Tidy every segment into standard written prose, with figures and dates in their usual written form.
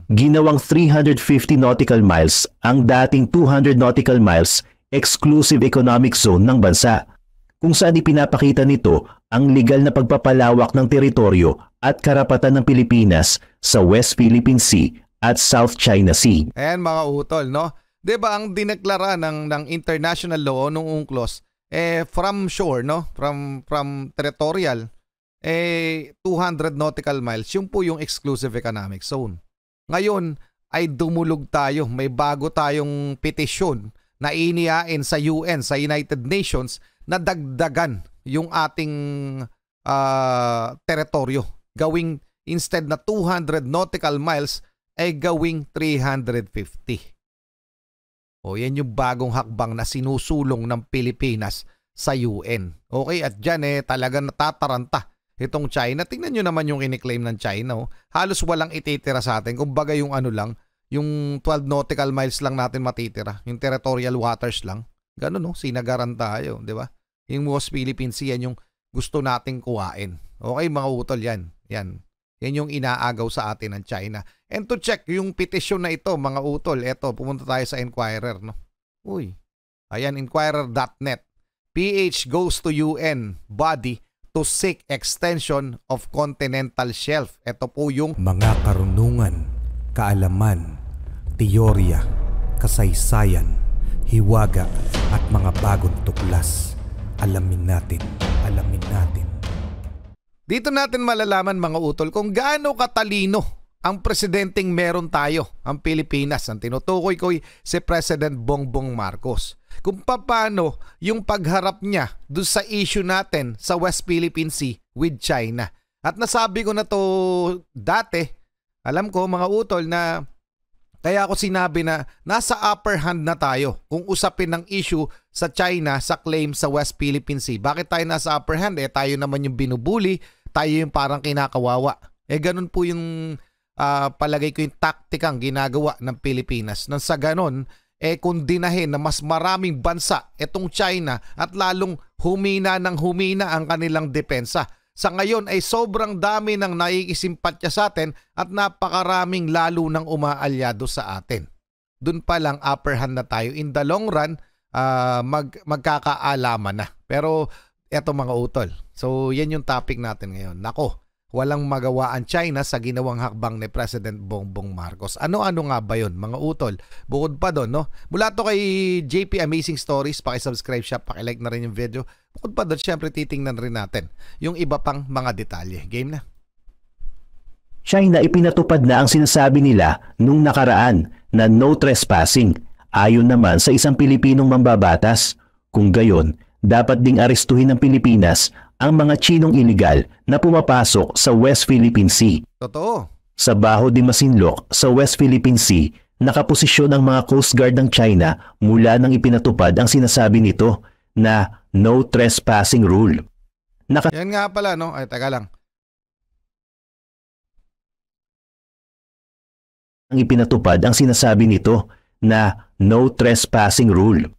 ginawang 350 nautical miles ang dating 200 nautical miles exclusive economic zone ng bansa, kung saan ipinapakita nito ang legal na pagpapalawak ng teritoryo at karapatan ng Pilipinas sa West Philippine Sea at South China Sea. Ayan mga utol, no? 'Di ba ang dineklara ng international law nung UNCLOS from shore, no? From territorial 200 nautical miles, yung po yung exclusive economic zone. Ngayon ay dumulog tayo, may bago tayong petisyon na inihain sa UN, sa United Nations, na dagdagan yung ating teritoryo. Gawing instead na 200 nautical miles ay gawing 350. O yan yung bagong hakbang na sinusulong ng Pilipinas sa UN. Okay, at dyan talagang natataranta itong China. Tingnan nyo naman yung kiniklaim ng China. Halos walang ititira sa atin. Kumbaga yung ano lang, yung 12 nautical miles lang natin matitira. Yung territorial waters lang. Ganun, no? Sinagaran tayo, di ba? Yung West Philippine Sea, yan yung gusto nating kuhain. Okay, mga utol, yan. Yan yung inaagaw sa atin ng China. And to check yung petisyon na ito, mga utol, eto, pumunta tayo sa Inquirer, no? Uy, ayan, inquirer.net. PH goes to UN body to seek extension of continental shelf. Ito po yung mga karunungan, kaalaman, teorya, kasaysayan, hiwaga at mga bagong tuklas. Alamin natin, alamin natin. Dito natin malalaman mga utol kung gaano katalino ang presidenteng meron tayo, ang Pilipinas. Ang tinutukoy ko si President Bongbong Marcos. Kung paano yung pagharap niya doon sa issue natin sa West Philippine Sea with China. At nasabi ko na to dati, alam ko mga utol, na kaya ako sinabi na nasa upper hand na tayo kung usapin ng issue sa China sa claim sa West Philippine Sea. Bakit tayo nasa upper hand? Tayo naman yung binubuli, tayo yung parang kinakawawa. Ganun po yung palagay ko yung taktikang ginagawa ng Pilipinas. Nang sa ganun, kundinahin na mas maraming bansa itong China at lalong humina ng humina ang kanilang depensa. Sa ngayon ay sobrang dami ng naiisimpatya sa atin at napakaraming lalo ng umaalyado sa atin. Doon pa lang upper hand na tayo. In the long run, magkakaalaman na. Pero eto mga utol. So yan yung topic natin ngayon. Nako, walang magawa ang China sa ginawang hakbang ni President Bongbong Marcos. Ano-ano nga ba yun, mga utol? Bukod pa doon, no? Mula to kay JP Amazing Stories, paki-subscribe siya, paki-like na rin yung video. Bukod pa doon, syempre titingnan rin natin yung iba pang mga detalye. Game na. China ipinatupad na ang sinasabi nila nung nakaraan na no trespassing. Ayon naman sa isang Pilipinong mambabatas. Kung gayon, dapat ding arestuhin ng Pilipinas ang mga Chinong iligal na pumapasok sa West Philippine Sea. Totoo. Sa Baho de Masinloc sa West Philippine Sea, nakaposisyon ang mga Coast Guard ng China mula nang ipinatupad ang sinasabi nito na no trespassing rule. Yan nga pala, no? Ay, taga lang. Ang ipinatupad ang sinasabi nito na no trespassing rule.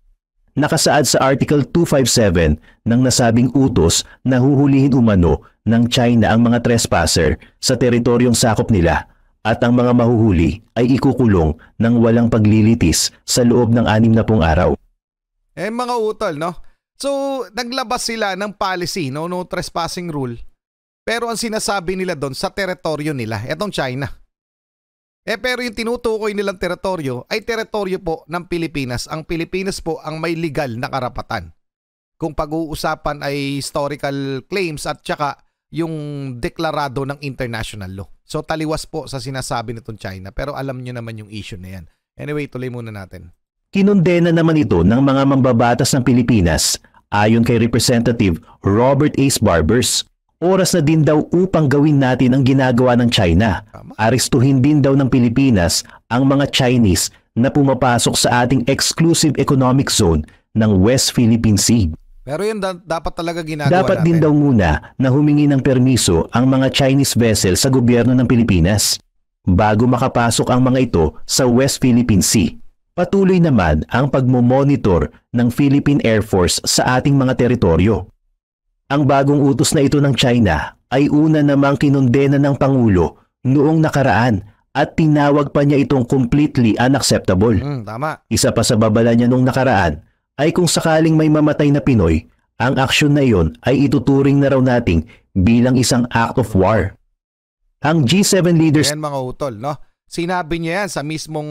Nakasaad sa Article 257 ng nasabing utos na huhulihin umano ng China ang mga trespasser sa teritoryong sakop nila at ang mga mahuhuli ay ikukulong ng walang paglilitis sa loob ng 60 araw. Mga utol, no? So, naglabas sila ng policy, no trespassing rule. Pero ang sinasabi nila doon sa teritoryo nila, etong China. Pero yung tinutukoy nilang teritoryo ay teritoryo po ng Pilipinas. Ang Pilipinas po ang may legal na karapatan. Kung pag-uusapan ay historical claims at saka yung deklarado ng international law. So taliwas po sa sinasabi nitong China. Pero alam nyo naman yung issue na yan. Anyway, tuloy muna natin. Kinondena naman ito ng mga mambabatas ng Pilipinas ayon kay Representative Robert Ace Barbers. Oras na din daw upang gawin natin ang ginagawa ng China. Arestuhin din daw ng Pilipinas ang mga Chinese na pumapasok sa ating exclusive economic zone ng West Philippine Sea. Pero yun dapat talaga ginagawa Dapat natin. Din daw muna na humingi ng permiso ang mga Chinese vessel sa gobyerno ng Pilipinas bago makapasok ang mga ito sa West Philippine Sea. Patuloy naman ang pagmomonitor ng Philippine Air Force sa ating mga teritoryo. Ang bagong utos na ito ng China ay una namang kinondena ng Pangulo noong nakaraan at tinawag pa niya itong completely unacceptable. Tama. Isa pa sa babala niya nung nakaraan ay kung sakaling may mamatay na Pinoy, ang aksyon na iyon ay ituturing na raw nating bilang isang act of war. Ang G7 leaders... Yan mga utol, no? Sinabi niya yan sa mismong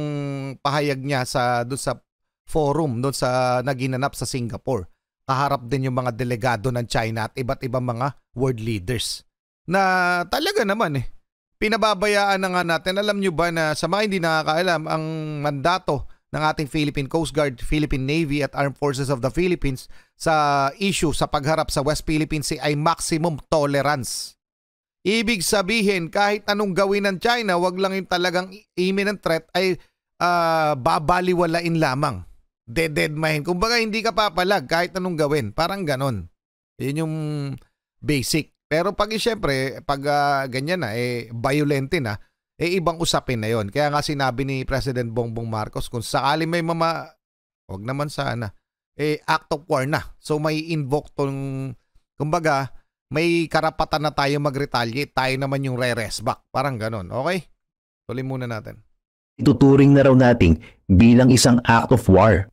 pahayag niya doon sa forum, doon sa naginanap sa Singapore. Kaharap din yung mga delegado ng China at iba't ibang mga world leaders. Na talaga naman pinababayaan na nga natin. Alam nyo ba na sa mga hindi nakakaalam, ang mandato ng ating Philippine Coast Guard, Philippine Navy at Armed Forces of the Philippines sa issue sa pagharap sa West Philippine Sea ay maximum tolerance. Ibig sabihin, kahit anong gawin ng China, wag lang yung talagang imminent threat ay babaliwalain lamang. Deadmahin. Kumbaga hindi ka papalag kahit anong gawin. Parang ganon. Yun yung basic. Pero pag siyempre, pag ganyan na, violente na, ibang usapin na yon. Kaya nga sinabi ni President Bongbong Marcos, kung sakali may wag naman sana, act of war na. So may invoke tong, kumbaga, may karapatan na tayo mag-retaliate. Tayo naman yung re-rest back. Parang ganon. Okay? Tuloy muna natin. Ituturing na raw nating bilang isang act of war.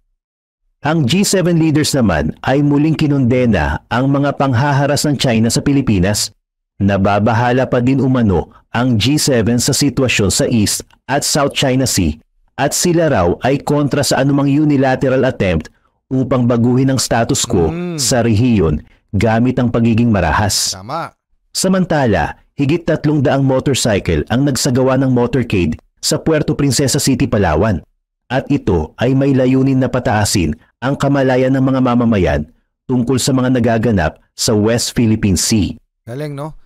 Ang G7 leaders naman ay muling kinondena ang mga panghaharas ng China sa Pilipinas. Nababahala pa din umano ang G7 sa sitwasyon sa East at South China Sea at sila raw ay kontra sa anumang unilateral attempt upang baguhin ang status quo sa rehiyon gamit ang pagiging marahas. Tama. Samantala, higit 300 motorcycle ang nagsagawa ng motorcade sa Puerto Princesa City, Palawan. At ito ay may layunin na pataasin ang kamalayan ng mga mamamayan tungkol sa mga nagaganap sa West Philippine Sea. Galing, no?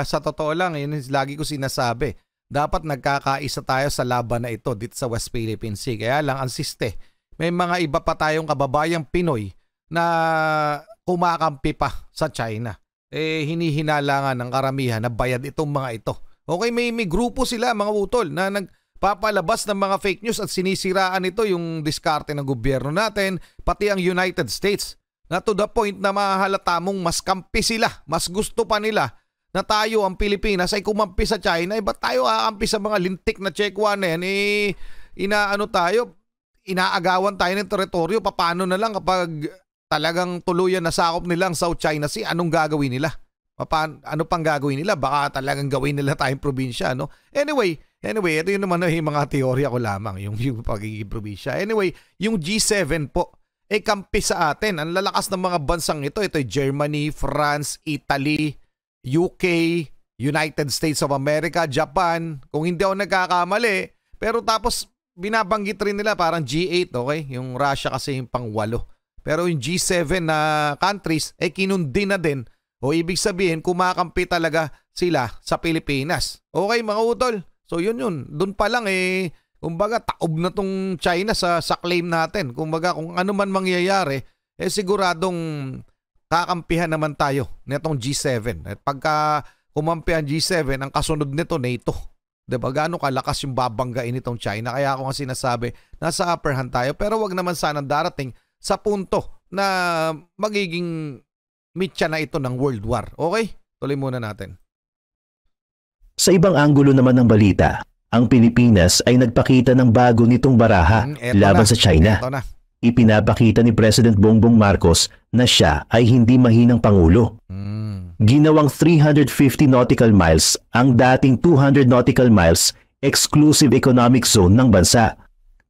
Sa totoo lang, yun lagi ko sinasabi, dapat nagkakaisa tayo sa laban na ito dito sa West Philippine Sea. Kaya lang, ang siste, may mga iba pa tayong kababayang Pinoy na kumakampi pa sa China. Hinihinalangan ng karamihan na bayad itong mga ito. Okay, may grupo sila, mga utol, na nagpapalabas ng mga fake news at sinisiraan ito yung diskarte ng gobyerno natin, pati ang United States. Na to the point na mahalata mong mas kampi sila, mas gusto pa nila na tayo, ang Pilipinas, ay kumampi sa China. Ba't tayo akampi sa mga lintik na Chekwa na yan? Inaagawan tayo ng teritoryo. Paano na lang kapag talagang tuluyan na sakop nilang South China Sea, anong gagawin nila? Ano pang gagawin nila? Baka talagang gawin nila tayong probinsya, no? Anyway, ito yun naman yung mga teorya ko lamang, yung pagiging probinsya. Anyway, yung G7 po, kampi sa atin. Ang lalakas ng mga bansang ito ay Germany, France, Italy, UK, United States of America, Japan, kung hindi ako nagkakamali. Pero tapos, binabanggit rin nila parang G8, okay? Yung Russia kasi yung pang-8. Pero yung G7 na countries, kinundi na din. O ibig sabihin, kumakampi talaga sila sa Pilipinas. Okay, mga utol. So yun. Doon pa lang kumbaga taob na tong China sa claim natin. Kumbaga kung ano man mangyayari, siguradong kakampihan naman tayo nitong G7. At pagka kumampi ang G7, ang kasunod nito NATO. Diba? Gaano kalakas yung babanggain nitong China. Kaya ako nga sinasabi, nasa upper hand tayo. Pero wag naman sanang darating sa punto na magiging mitya na ito ng World War. Okay? Tuloy muna natin. Sa ibang anggulo naman ng balita, ang Pilipinas ay nagpakita ng bago nitong baraha laban sa China. Ipinapakita ni President Bongbong Marcos na siya ay hindi mahinang pangulo. Ginawang 350 nautical miles ang dating 200 nautical miles exclusive economic zone ng bansa,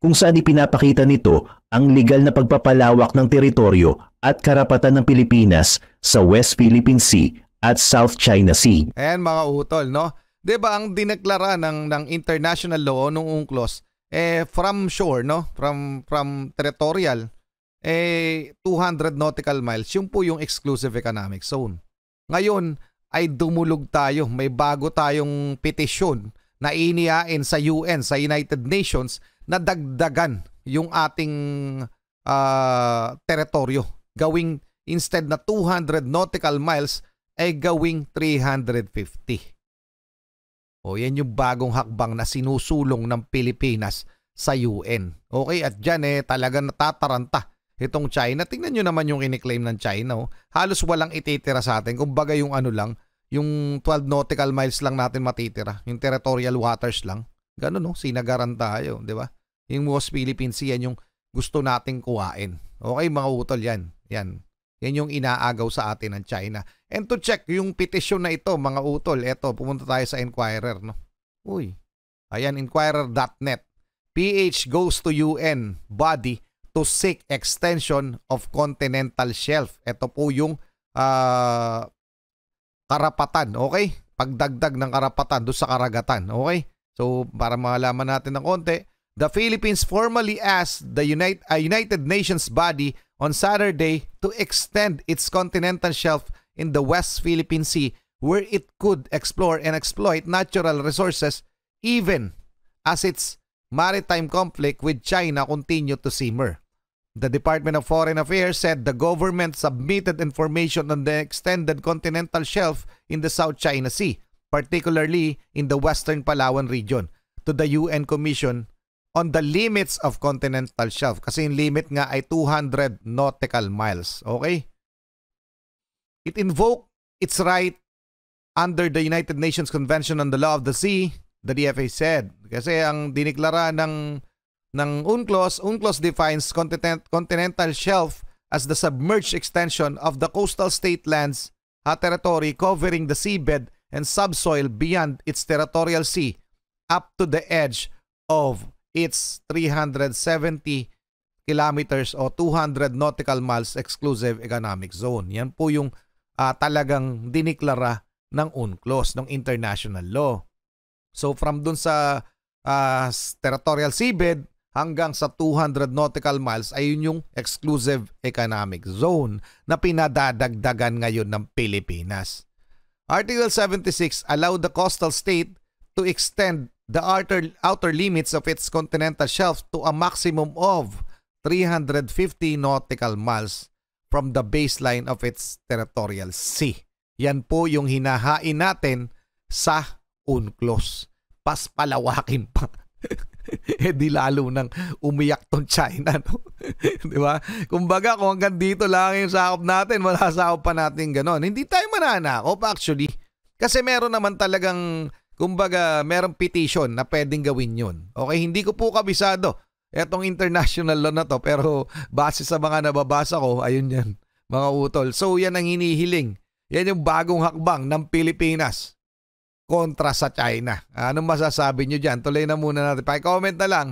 kung saan ipinapakita nito ang legal na pagpapalawak ng teritoryo at karapatan ng Pilipinas sa West Philippine Sea at South China Sea. Ayan mga utol, no? Diba ang dineklara ng international law nung UNCLOS, from shore, no? From territorial, 200 nautical miles, yun po yung exclusive economic zone. Ngayon ay dumulog tayo, may bago tayong petisyon na inihain sa UN, sa United Nations, na dagdagan yung ating teritoryo. Gawing instead na 200 nautical miles ay gawing 350. O yan yung bagong hakbang na sinusulong ng Pilipinas sa UN. Okay, at dyan talagang natataranta itong China. Tingnan nyo naman yung iniklaim ng China. Oh. Halos walang ititira sa atin. Kumbaga yung yung 12 nautical miles lang natin matitira. Yung territorial waters lang. Ganun, no? Sinagaran tayo, di ba? Yung West Philippine Sea, yan yung gusto nating kuhain. Okay, mga utol, yan. Yan yung inaagaw sa atin ng China. And to check yung petisyon na ito, mga utol, eto, pumunta tayo sa Inquirer, no? Uy, ayan, inquirer.net. PH goes to UN body to seek extension of continental shelf. Ito po yung karapatan, okay? Pagdagdag ng karapatan doon sa karagatan, okay? So, para malaman natin ng konti, the Philippines formally asked the United Nations body on Saturday to extend its continental shelf in the West Philippine Sea where it could explore and exploit natural resources even as its maritime conflict with China continued to simmer. The Department of Foreign Affairs said the government submitted information on the extended continental shelf in the South China Sea, particularly in the Western Palawan region, to the UN Commission on the limits of continental shelf. Kasi yung limit nga ay 200 nautical miles. Okay? It invoked its right under the United Nations Convention on the Law of the Sea, the DFA said. Kasi ang diniklara ng UNCLOS defines continental shelf as the submerged extension of the coastal state lands territory covering the seabed and subsoil beyond its territorial sea up to the edge of its 370 kilometers o 200 nautical miles exclusive economic zone. Yan po yung talagang diniklara ng UNCLOS, ng international law. So from dun sa territorial seabed hanggang sa 200 nautical miles ay yun yung exclusive economic zone na pinadadagdagan ngayon ng Pilipinas. Article 76 allowed the coastal state to extend the outer limits of its continental shelf to a maximum of 350 nautical miles from the baseline of its territorial sea. Yan po yung hinahain natin sa UNCLOS. Paspalawakin pa. Di lalo nang umiyak tong China, no? Di ba? Kumbaga, kung hanggang dito lang yung sakop natin, masasakop pa natin ganon. Hindi tayo mananakop actually. Kasi meron naman talagang, kumbaga, merong petition na pwedeng gawin yun. Okay, hindi ko po kabisado etong international law na to, pero base sa mga nababasa ko, ayun yan, mga utol. So yan ang hinihiling. Yan yung bagong hakbang ng Pilipinas kontra sa China. Anong masasabi nyo dyan? Tuloy na muna natin. Pa-comment na lang.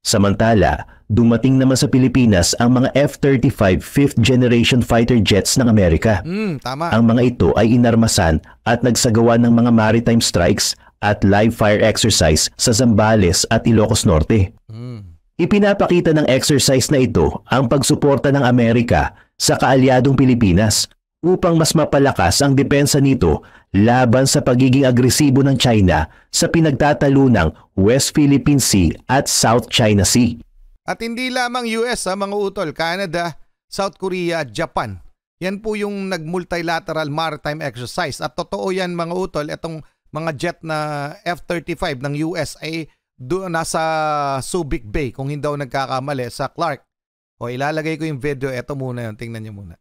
Samantala, dumating naman sa Pilipinas ang mga F-35 5th generation fighter jets ng Amerika. Tama. Ang mga ito ay inarmasan at nagsagawa ng mga maritime strikes at live fire exercise sa Zambales at Ilocos Norte. Ipinapakita ng exercise na ito ang pagsuporta ng Amerika sa kaalyadong Pilipinas upang mas mapalakas ang depensa nito laban sa pagiging agresibo ng China sa pinagtatalunang West Philippine Sea at South China Sea. At hindi lamang US, mga utol, Canada, South Korea, Japan. Yan po yung nag-multilateral maritime exercise. At totoo yan, mga utol, itong mga jet na F-35 ng US ay nasa Subic Bay, kung hindi daw nagkakamali, sa Clark. O ilalagay ko yung video, eto muna yun, tingnan nyo muna.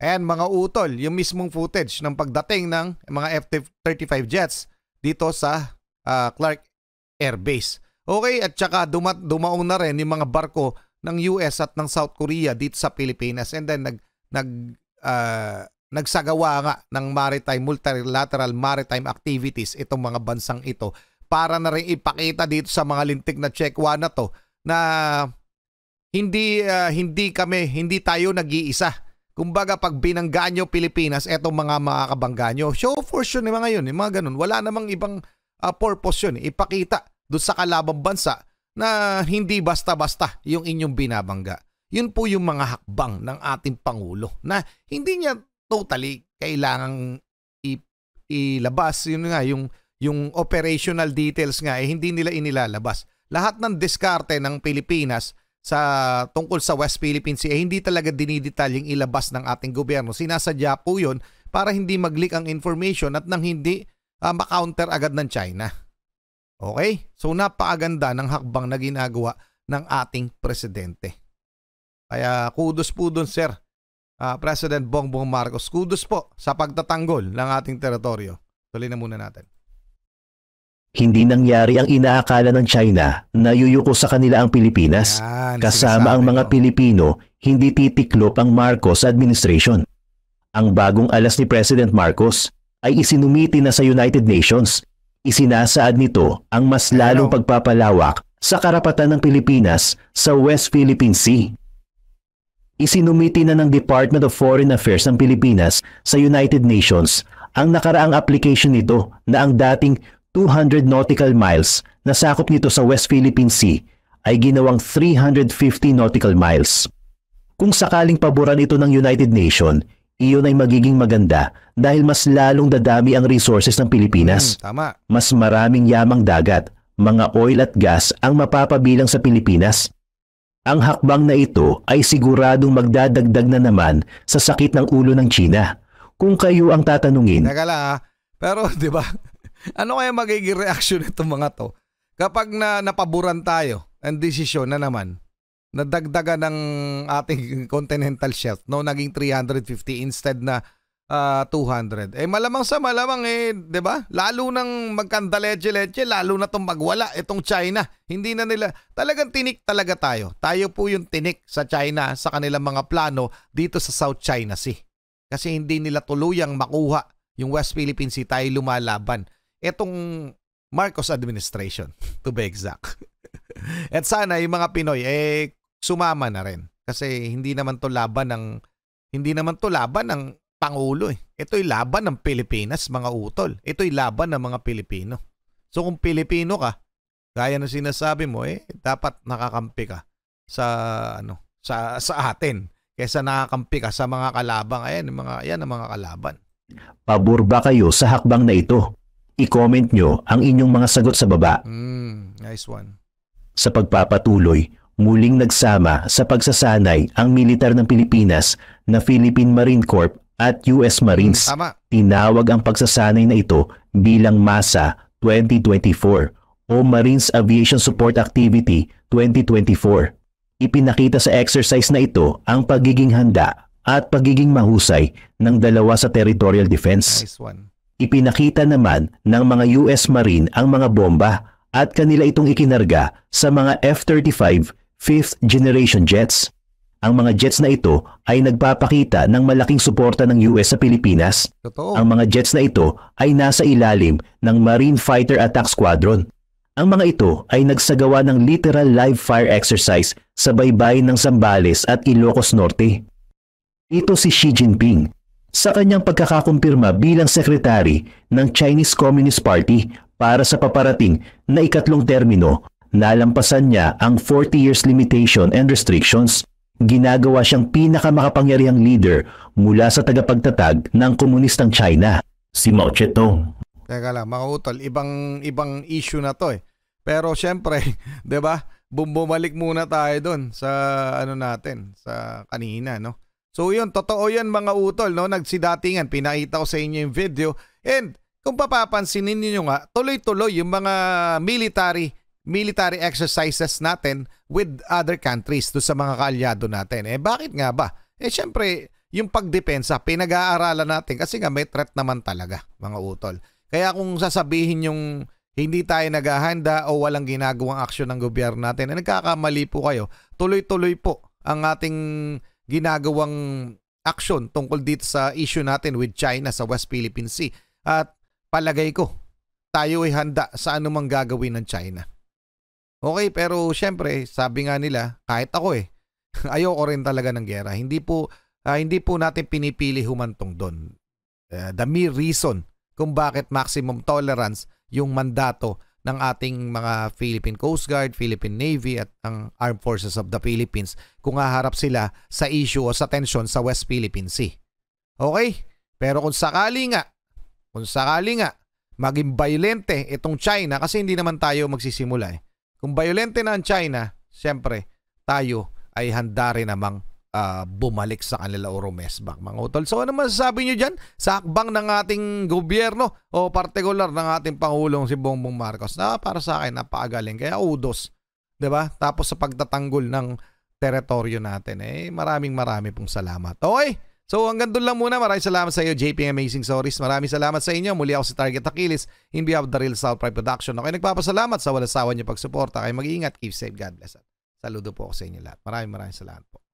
And mga utol, yung mismong footage ng pagdating ng mga F-35 jets dito sa Clark Air Base. Okay, at saka dumaong na rin yung mga barko ng US at ng South Korea dito sa Pilipinas. And then nagsagawa nga ng multilateral maritime activities itong mga bansang ito para na rin ipakita dito sa mga lintik na Chekwa na to na hindi tayo nag-iisa. Kumbaga, pag binangga nyo Pilipinas, etong mga makakabangga nyo. Show force yun, mga yun, mga ganun. Wala namang ibang purpose yun. Ipakita doon sa kalabang bansa na hindi basta-basta yung inyong binabangga. Yun po yung mga hakbang ng ating Pangulo na hindi niya totally kailangang ilabas, yun nga, yung operational details nga, hindi nila inilalabas. Lahat ng diskarte ng Pilipinas tungkol sa West Philippine Sea, hindi talaga dinidetalyeng ilabas ng ating gobyerno. Sinasadya po yun para hindi mag-leak ang information at nang hindi ma-counter agad ng China. Okay? So napakaganda ng hakbang na ginagawa ng ating presidente. Kaya kudos po dun, Sir President Bongbong Marcos. Kudos po sa pagtatanggol ng ating teritoryo. Tuloy na muna natin. Hindi nangyari ang inaakala ng China na yuyuko sa kanila ang Pilipinas. Kasama ang mga Pilipino, hindi titiklop ang Marcos administration. Ang bagong alas ni President Marcos ay isinumiti na sa United Nations. Isinasaad nito ang mas lalong pagpapalawak sa karapatan ng Pilipinas sa West Philippine Sea. Isinumiti na ng Department of Foreign Affairs ng Pilipinas sa United Nations ang nakaraang application nito na ang dating 200 nautical miles na sakop nito sa West Philippine Sea ay ginawang 350 nautical miles. Kung sakaling paboran ito ng United Nations, iyon ay magiging maganda dahil mas lalong dadami ang resources ng Pilipinas. Tama. Mas maraming yamang dagat, mga oil at gas ang mapapabilang sa Pilipinas. Ang hakbang na ito ay siguradong magdadagdag na naman sa sakit ng ulo ng China. Kung kayo ang tatanungin. Teka lang pero di ba? Ano kaya magiging reaction itong mga to kapag napaboran tayo ang desisyon na naman nadagdagan ng ating continental shelf, no, naging 350 instead na 200. Malamang sa malamang 'di ba? Lalo nang magkandaletse-letse, lalo na tong magwala itong China. Hindi na nila talagang tinik talaga tayo. Tayo po yung tinik sa China sa kanilang mga plano dito sa South China Sea. Kasi hindi nila tuluyang makuha yung West Philippine Sea, tayo lumalaban. Itong Marcos administration, to be exact. At sana yung mga Pinoy sumama na rin kasi hindi naman to laban ng pangulo . Ito'y laban ng Pilipinas, mga utol. Ito'y laban ng mga Pilipino. So kung Pilipino ka, gaya ng sinasabi mo, dapat nakakampi ka sa atin kaysa nakakampi ka sa mga kalabang. Yan ang mga kalaban. Pabor ba kayo sa hakbang na ito? I-comment nyo ang inyong mga sagot sa baba. Nice one. Sa pagpapatuloy, muling nagsama sa pagsasanay ang militar ng Pilipinas na Philippine Marine Corps at US Marines. Tama. Tinawag ang pagsasanay na ito bilang MASA 2024 o Marines Aviation Support Activity 2024. Ipinakita sa exercise na ito ang pagiging handa at pagiging mahusay ng dalawa sa territorial defense. Nice one. Ipinakita naman ng mga US Marine ang mga bomba at kanila itong ikinarga sa mga F-35 5th generation jets. Ang mga jets na ito ay nagpapakita ng malaking suporta ng US sa Pilipinas. Totoo. Ang mga jets na ito ay nasa ilalim ng Marine Fighter Attack Squadron. Ang mga ito ay nagsagawa ng literal live fire exercise sa baybayin ng Zambales at Ilocos Norte. Ito si Xi Jinping. Sa kanyang pagkakakumpirma bilang sekretary ng Chinese Communist Party para sa paparating na ikatlong termino, nalampasan niya ang 40 years limitation and restrictions. Ginagawa siyang pinakamakapangyarihang leader mula sa tagapagtatag ng komunistang China, si Mao Zedong. Teka lang, mga utol, ibang issue na to . Pero syempre, 'di ba? Bumalik muna tayo doon sa sa kanina, no? So yun, totoo yan mga utol, no? Nagsidatingan, pinakita ko sa inyo yung video. And kung papapansinin niyo nga, tuloy-tuloy yung mga military exercises natin with other countries do sa mga kaalyado natin. Bakit nga ba? Syempre, yung pagdepensa, pinag-aaralan natin kasi nga may threat naman talaga, mga utol. Kaya kung sasabihin yung hindi tayo naghahanda o walang ginagawang aksyon ng gobyerno natin, nagkakamali po kayo. Tuloy-tuloy po ang ating ginagawang aksyon tungkol dito sa issue natin with China sa West Philippine Sea. At palagay ko, tayo ay handa sa anumang gagawin ng China. Okay, pero syempre, sabi nga nila, kahit ako ayoko rin talaga ng gera. Hindi po natin pinipili humantong doon. The mere reason kung bakit maximum tolerance yung mandato ng ating mga Philippine Coast Guard, Philippine Navy at ang Armed Forces of the Philippines kung haharap sila sa issue o sa tensyon sa West Philippine Sea. Okay? Pero kung sakali nga kung sakali nga maging violente itong China, kasi hindi naman tayo magsisimula eh. Kung violente na ang China, siyempre tayo ay handa rin namang bumalik sa kanila o rumesbak, mga utol. So ano masasabi nyo dyan sa hakbang ng ating gobyerno o partikular ng ating Pangulong si Bongbong Marcos? Para sa akin, napakagaling. Kaya udos. 'Di ba? Tapos sa pagtatanggol ng teritoryo natin, maraming pong salamat. Okay? So hanggang doon lang muna. Maraming salamat sa iyo, JP Amazing Stories. Maraming salamat sa inyo. Muli ako si Target Achilles in behalf of the Real South Pride Production. Okay, nagpapasalamat sa walang sawa niyo pagsuporta. Kayo mag-iingat. Keep safe. God bless. Saludo po ako sa inyo lahat. Maraming salamat po.